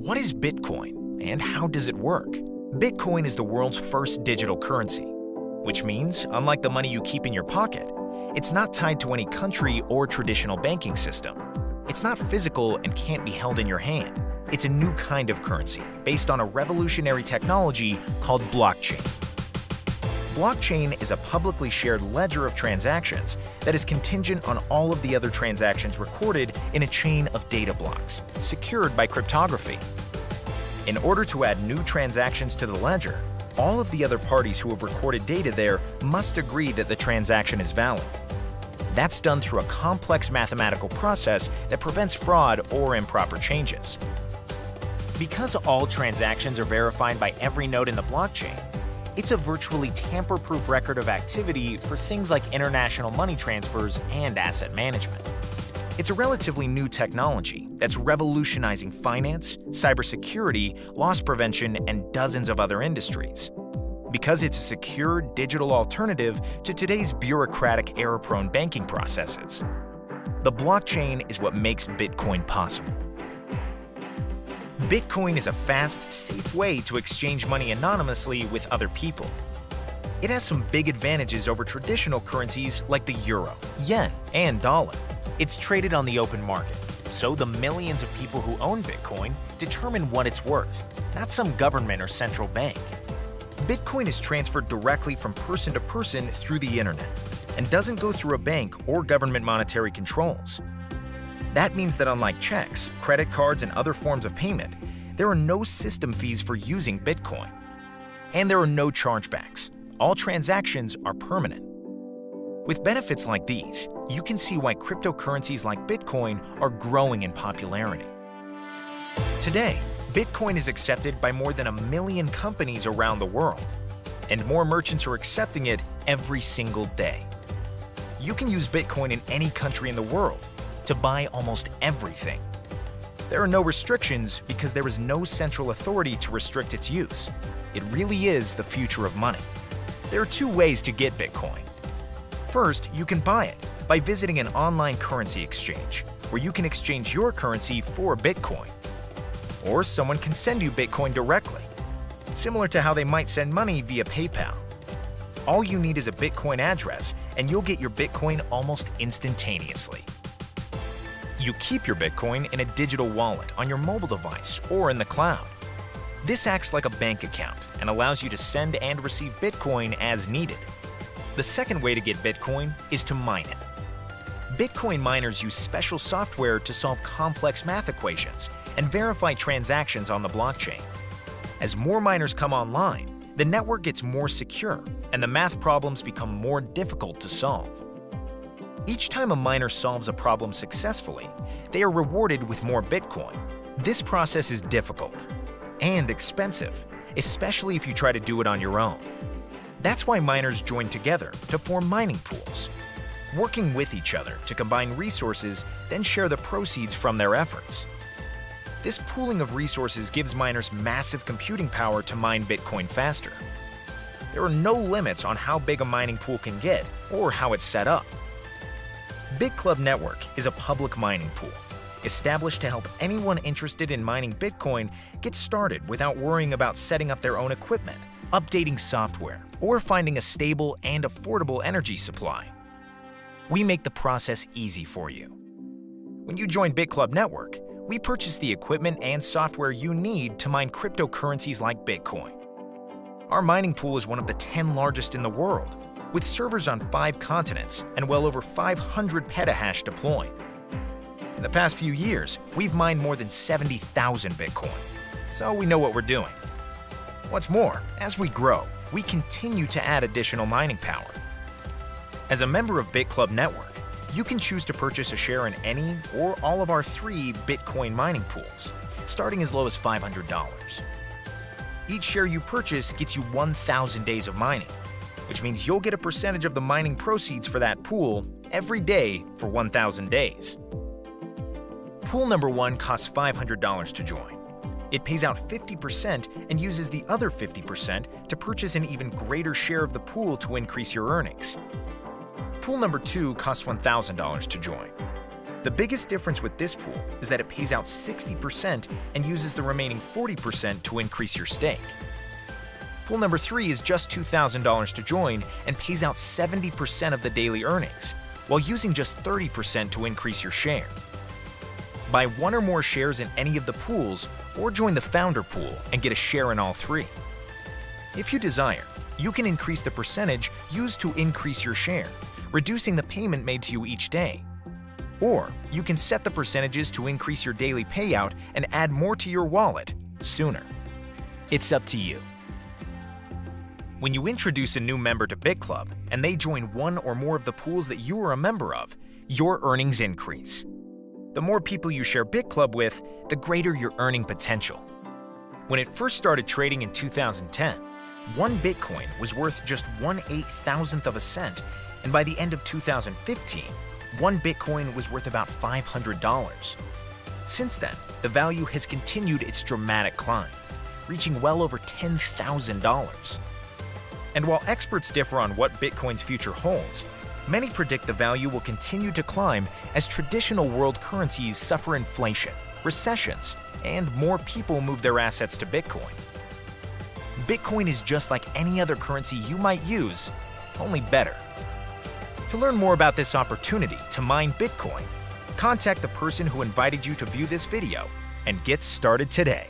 What is Bitcoin and how does it work? Bitcoin is the world's first digital currency, which means, unlike the money you keep in your pocket, it's not tied to any country or traditional banking system. It's not physical and can't be held in your hand. It's a new kind of currency based on a revolutionary technology called blockchain. Blockchain is a publicly shared ledger of transactions that is contingent on all of the other transactions recorded in a chain of data blocks, secured by cryptography. In order to add new transactions to the ledger, all of the other parties who have recorded data there must agree that the transaction is valid. That's done through a complex mathematical process that prevents fraud or improper changes. Because all transactions are verified by every node in the blockchain, it's a virtually tamper-proof record of activity for things like international money transfers and asset management. It's a relatively new technology that's revolutionizing finance, cybersecurity, loss prevention, and dozens of other industries. Because it's a secure digital alternative to today's bureaucratic, error-prone banking processes. The blockchain is what makes Bitcoin possible. Bitcoin is a fast, safe way to exchange money anonymously with other people. It has some big advantages over traditional currencies like the euro, yen, and dollar. It's traded on the open market, so the millions of people who own Bitcoin determine what it's worth, not some government or central bank. Bitcoin is transferred directly from person to person through the internet and doesn't go through a bank or government monetary controls. That means that unlike checks, credit cards, and other forms of payment, there are no system fees for using Bitcoin. And there are no chargebacks. All transactions are permanent. With benefits like these, you can see why cryptocurrencies like Bitcoin are growing in popularity. Today, Bitcoin is accepted by more than 1 million companies around the world, and more merchants are accepting it every single day. You can use Bitcoin in any country in the world to buy almost everything. There are no restrictions because there is no central authority to restrict its use. It really is the future of money. There are two ways to get Bitcoin. First, you can buy it by visiting an online currency exchange, where you can exchange your currency for Bitcoin. Or someone can send you Bitcoin directly, similar to how they might send money via PayPal. All you need is a Bitcoin address, and you'll get your Bitcoin almost instantaneously. You keep your Bitcoin in a digital wallet on your mobile device or in the cloud. This acts like a bank account and allows you to send and receive Bitcoin as needed. The second way to get Bitcoin is to mine it. Bitcoin miners use special software to solve complex math equations and verify transactions on the blockchain. As more miners come online, the network gets more secure and the math problems become more difficult to solve. Each time a miner solves a problem successfully, they are rewarded with more Bitcoin. This process is difficult and expensive, especially if you try to do it on your own. That's why miners join together to form mining pools, working with each other to combine resources, then share the proceeds from their efforts. This pooling of resources gives miners massive computing power to mine Bitcoin faster. There are no limits on how big a mining pool can get or how it's set up. Bitclub Network is a public mining pool, established to help anyone interested in mining Bitcoin get started without worrying about setting up their own equipment, updating software, or finding a stable and affordable energy supply. We make the process easy for you. When you join Bitclub Network, we purchase the equipment and software you need to mine cryptocurrencies like Bitcoin. Our mining pool is one of the 10 largest in the world, with servers on 5 continents and well over 500 petahash deployed. In the past few years, we've mined more than 70,000 Bitcoin, so we know what we're doing. What's more, as we grow, we continue to add additional mining power. As a member of Bitclub Network, you can choose to purchase a share in any or all of our 3 Bitcoin mining pools, starting as low as $500. Each share you purchase gets you 1,000 days of mining, which means you'll get a percentage of the mining proceeds for that pool every day for 1,000 days. Pool number 1 costs $500 to join. It pays out 50% and uses the other 50% to purchase an even greater share of the pool to increase your earnings. Pool number 2 costs $1,000 to join. The biggest difference with this pool is that it pays out 60% and uses the remaining 40% to increase your stake. Pool number 3 is just $2,000 to join and pays out 70% of the daily earnings, while using just 30% to increase your share. Buy one or more shares in any of the pools or join the founder pool and get a share in all 3. If you desire, you can increase the percentage used to increase your share, reducing the payment made to you each day. Or you can set the percentages to increase your daily payout and add more to your wallet sooner. It's up to you. When you introduce a new member to Bitclub and they join one or more of the pools that you are a member of, your earnings increase. The more people you share Bitclub with, the greater your earning potential. When it first started trading in 2010, one Bitcoin was worth just 1/8,000th of a cent, and by the end of 2015, one Bitcoin was worth about $500. Since then, the value has continued its dramatic climb, reaching well over $10,000. And while experts differ on what Bitcoin's future holds, many predict the value will continue to climb as traditional world currencies suffer inflation, recessions, and more people move their assets to Bitcoin. Bitcoin is just like any other currency you might use, only better. To learn more about this opportunity to mine Bitcoin, contact the person who invited you to view this video and get started today.